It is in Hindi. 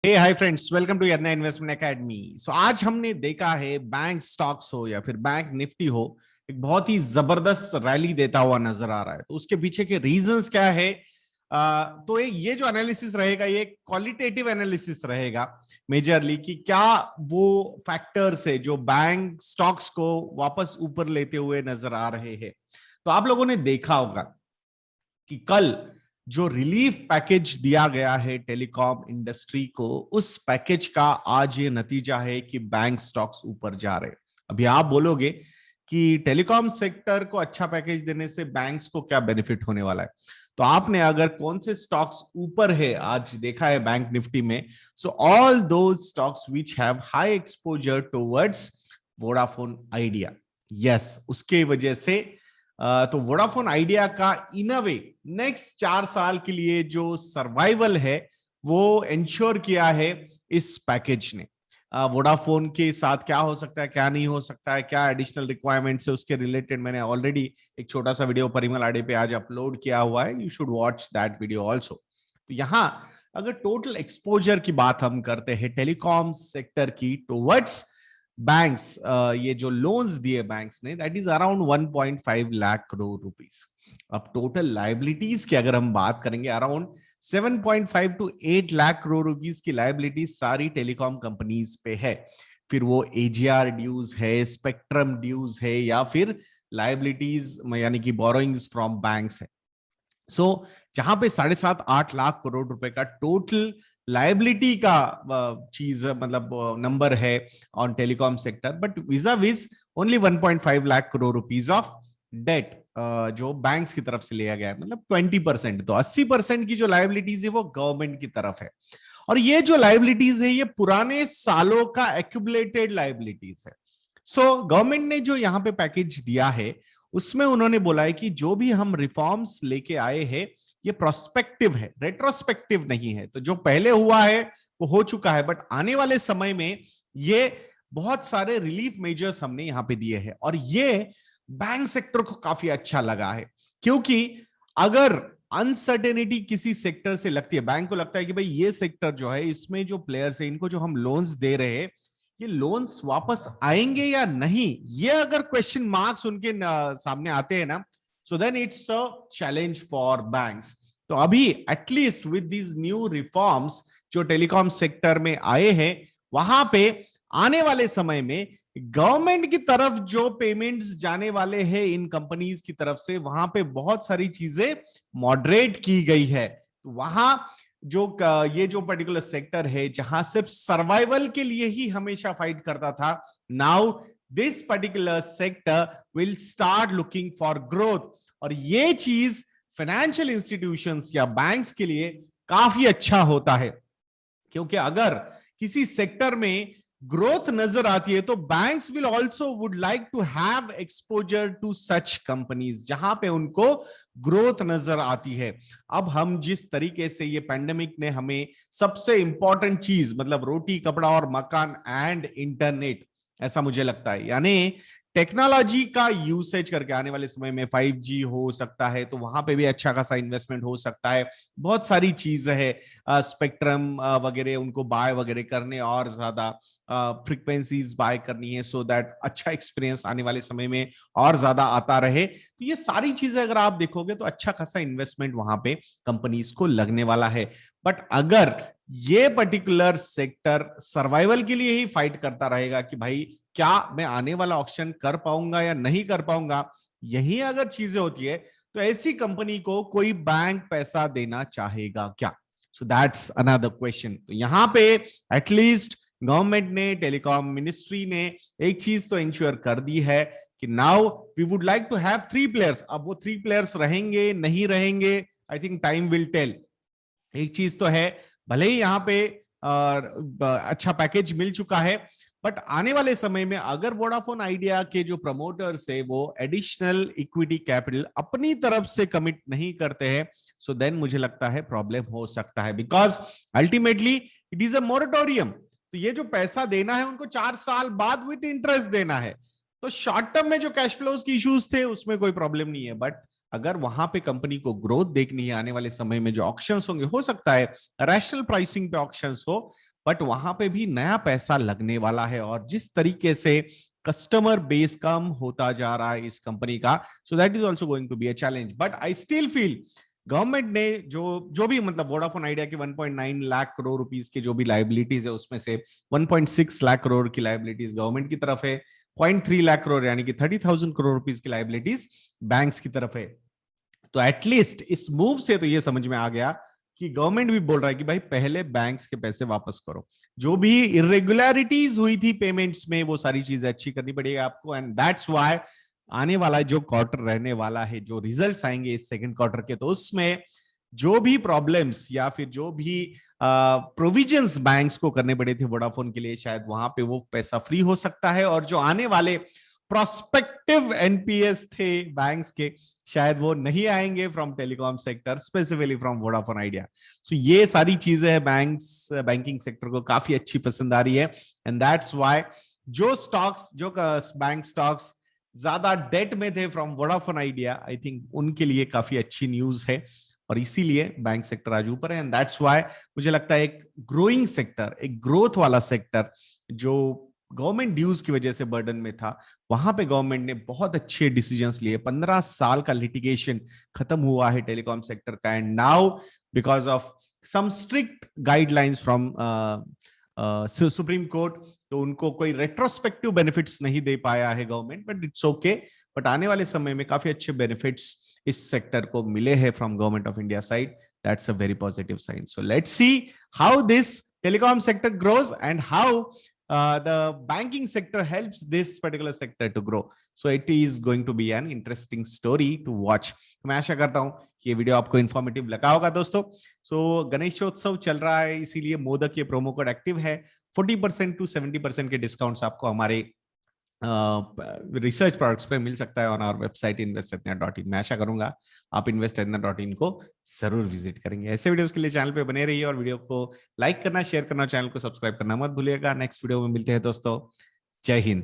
Hey hi friends, welcome to Yadnya investment academy. So आज हमने देखा है बैंक स्टॉक्स हो या फिर बैंक निफ्टी हो, एक बहुत ही जबरदस्त रैली देता हुआ नजर आ रहा है। तो उसके पीछे के रीजंस क्या है? तो ये जो एनालिसिस रहेगा ये क्वालिटेटिव एनालिसिस रहेगा मेजरली, कि क्या वो फैक्टर्स है जो बैंक स्टॉक्स को वापस ऊपर लेते हुए नजर आ रहे हैं। तो आप लोगों ने देखा होगा कि कल जो रिलीफ पैकेज दिया गया है टेलीकॉम इंडस्ट्री को, उस पैकेज का आज ये नतीजा है कि बैंक स्टॉक्स ऊपर जा रहे हैं। अभी आप बोलोगे कि टेलीकॉम सेक्टर को अच्छा पैकेज देने से बैंक्स को क्या बेनिफिट होने वाला है। तो आपने अगर कौन से स्टॉक्स ऊपर है आज देखा है बैंक निफ्टी में, so all those stocks which have high exposure towards Vodafone idea. Yes, उसके वजह से तो वोडाफोन आइडिया का इन अ वे नेक्स्ट 4 साल के लिए जो सर्वाइवल है वो इंश्योर किया है इस पैकेज ने। वोडाफोन के साथ क्या हो सकता है, क्या नहीं हो सकता है, क्या एडिशनल रिक्वायरमेंट्स है, उसके रिलेटेड मैंने ऑलरेडी एक छोटा सा वीडियो परिमल आडे पे आज अपलोड किया हुआ है। You should watch that video also. तो यहाँ अगर टोटल एक्सपोजर की बात हम करते हैं टेलीकॉम सेक्टर की टुवर्ड्स बैंक्स, ये जो लोन्स दिए बैंक्स ने, that is around 1.5 lakh crore rupees. अब टोटल लाइबिलिटीज की अगर हम बात करेंगे, around 7.5 to 8 lakh crore rupees की लाइबिलिटीज सारी टेलीकॉम कंपनीज पे है। फिर वो एजीआर ड्यूज है, स्पेक्ट्रम ड्यूज है, या फिर लाइबिलिटीज यानी कि बोरोइंग्स फ्रॉम बैंक्स है। सो जहां पे 7.5-8 लाख करोड़ रुपए का टोटल लाइबिलिटी का चीज मतलब नंबर है on telecom sector, but vis-a-vis only 1.5 lakh crore rupees of debt जो बैंक्स की तरफ से लिया गया है, मतलब 20%। तो 80% की जो लाइबिलिटीज है वो गवर्नमेंट की तरफ है। और ये जो लाइबिलिटीज है ये पुराने सालों का एक्यूमुलेटेड लाइबिलिटीज है। सो गवर्नमेंट ने जो यहाँ पे पैकेज दिया है उसमें उन्होंने बोला है कि जो भी हम रिफॉर्म्स लेके आए हैं ये प्रोस्पेक्टिव है, रेट्रोस्पेक्टिव नहीं है। तो जो पहले हुआ है वो हो चुका है, बट आने वाले समय में ये बहुत सारे रिलीफ मेजर्स हमने यहां पे दिए हैं। और ये बैंक सेक्टर को काफी अच्छा लगा है, क्योंकि अगर अनसर्टेनिटी किसी सेक्टर से लगती है, बैंक को लगता है कि भाई ये सेक्टर जो है इसमें जो प्लेयर्स है इनको जो हम लोन्स दे रहे हैं ये लोन्स वापस आएंगे या नहीं, ये अगर क्वेश्चन मार्क्स उनके सामने आते हैं ना, so then it's a challenge for banks. तो अभी at least with these new reforms जो टेलीकॉम सेक्टर में आए हैं, वहां पे आने वाले समय में गवर्नमेंट की तरफ जो पेमेंट्स जाने वाले हैं इन कंपनीज की तरफ से, वहां पे बहुत सारी चीजें मॉडरेट की गई है। तो वहां जो ये जो पर्टिकुलर सेक्टर है जहां सिर्फ सर्वाइवल के लिए ही हमेशा फाइट करता था, now this particular sector will start looking for growth. और ये चीज फाइनेंशियल इंस्टीट्यूशंस या बैंक्स के लिए काफी अच्छा होता है, क्योंकि अगर किसी सेक्टर में ग्रोथ नजर आती है तो banks will also would like to have exposure to such companies जहां पे उनको ग्रोथ नजर आती है। अब हम जिस तरीके से ये पैंडेमिक ने हमें सबसे इंपॉर्टेंट चीज मतलब रोटी कपड़ा और मकान एंड इंटरनेट, ऐसा मुझे लगता है, यानी टेक्नोलॉजी का यूसेज करके आने वाले समय में 5G हो सकता है, तो वहां पे भी अच्छा खासा इन्वेस्टमेंट हो सकता है। बहुत सारी चीजें है, स्पेक्ट्रम वगैरह उनको बाय वगैरह करने और ज्यादा फ्रीक्वेंसीज बाय करनी है, सो दैट अच्छा एक्सपीरियंस आने वाले समय में और ज्यादा आता रहे। तो ये सारी चीजें अगर आप देखोगे तो अच्छा खासा इन्वेस्टमेंट वहां पे कंपनीज को लगने वाला है। बट अगर ये पर्टिकुलर सेक्टर सर्वाइवल के लिए ही फाइट करता रहेगा कि भाई क्या मैं आने वाला ऑक्शन कर पाऊंगा या नहीं कर पाऊंगा, यही अगर चीजें होती है तो ऐसी कंपनी को कोई बैंक पैसा देना चाहेगा क्या? So that's another question. तो यहां पे एटलीस्ट गवर्नमेंट ने, टेलीकॉम मिनिस्ट्री ने एक चीज तो इंश्योर कर दी है कि now we would like to have 3 players. अब वो 3 प्लेयर्स रहेंगे नहीं रहेंगे, I think time will tell. एक चीज तो है, भले ही यहां पे अच्छा पैकेज मिल चुका है, बट आने वाले समय में अगर वोडाफोन आइडिया के जो प्रमोटर्स है वो एडिशनल इक्विटी कैपिटल अपनी तरफ से कमिट नहीं करते हैं, सो देन मुझे लगता है प्रॉब्लम हो सकता है, because ultimately it is a moratorium. तो ये जो पैसा देना है उनको 4 साल बाद विद इंटरेस्ट देना है। तो शॉर्ट टर्म में जो कैश फ्लोज की इश्यूज थे उसमें कोई प्रॉब्लम नहीं है, बट अगर वहां पे कंपनी को ग्रोथ देखनी है आने वाले समय में, जो ऑक्शंस होंगे, हो सकता है रैशनल प्राइसिंग पे ऑक्शंस हो, बट वहां पे भी नया पैसा लगने वाला है। और जिस तरीके से कस्टमर बेस कम होता जा रहा है इस कंपनी का, so that is also going to be a challenge. But I still feel government ने जो जो भी मतलब वोडाफोन आइडिया की 1.9 लाख करोड़ रुपीस की जो भी लाइबिलिटीज है, उसमें से 1.6 लाख करोड़ की लाइबिलिटीज गवर्नमेंट की तरफ है, 0.3 लाख करोड़ यानी कि 30,000 करोड़ रुपीस की लाइबिलिटीज बैंक्स की तरफ है। तो एटलीस्ट इस मूव से तो ये समझ में आ गया कि गवर्नमेंट भी बोल रहा है कि भाई पहले बैंक्स के पैसे वापस करो, जो भी इरेगुलरिटीज हुई थी पेमेंट्स में वो सारी चीजें अच्छी करनी पड़ेगी आपको। एंड दैट्स व्हाई आने वाला जो क्वार्टर रहने वाला है, जो रिजल्ट्स आएंगे इस सेकंड क्वार्टर के, तो उसमें जो भी प्रॉब्लम्स या फिर जो भी प्रोविजंस बैंक्स को करने पड़े थे वोडाफोन के लिए, शायद वहां पे वो पैसा फ्री हो सकता है। और जो आने वाले प्रोस्पेक्टिव एनपीएस थे बैंक्स के, शायद वो नहीं आएंगे from telecom sector, specifically from Vodafone Idea. So ये सारी चीजें है बैंकिंग सेक्टर को काफी अच्छी पसंद आ रही है। एंड दैट्स व्हाई जो स्टॉक्स, जो बैंक स्टॉक्स ज्यादा डेट में थे from Vodafone idea, I think उनके लिए काफी अच्छी न्यूज है। और इसीलिए बैंक सेक्टर आज ऊपर है। एंड दैट्स व्हाई मुझे लगता है एक ग्रोइंग सेक्टर, एक ग्रोथ वाला सेक्टर, जो गवर्नमेंट ड्यूज की वजह से बर्डन में था, वहां पे गवर्नमेंट ने बहुत अच्छे डिसीजंस लिए। 15 साल का लिटिगेशन खत्म हुआ है टेलीकॉम सेक्टर का। And now because of some strict guidelines from Supreme Court, तो उनको कोई रेट्रोस्पेक्टिव बेनिफिट्स नहीं दे पाया है government, but it's okay. But आने वाले समय में काफी अच्छे बेनिफिट्स इस सेक्टर को मिले हैं from Government of India side. That's a very positive sign. So let's see how this telecom sector grows and how the banking sector helps this particular sector to grow. So it is going to be an interesting story to watch. मैं आशा करता हूं कि ये वीडियो आपको इंफॉर्मेटिव लगा होगा दोस्तों। सो गणेशोत्सव चल रहा है, इसीलिए मोदक ये प्रोमो कोड एक्टिव है। 40% to 70% के डिस्काउंट्स आपको हमारे रिसर्च प्रोडक्ट्स पे मिल सकता है ऑन आवर वेबसाइट investetna.in। मैं आशा करूंगा आप investetna.in को जरूर विजिट करेंगे। ऐसे वीडियोस के लिए चैनल पे बने रहिए और वीडियो को लाइक करना, शेयर करना, चैनल को सब्सक्राइब करना मत भूलिएगा। नेक्स्ट वीडियो में मिलते हैं दोस्तों। जय हिंद।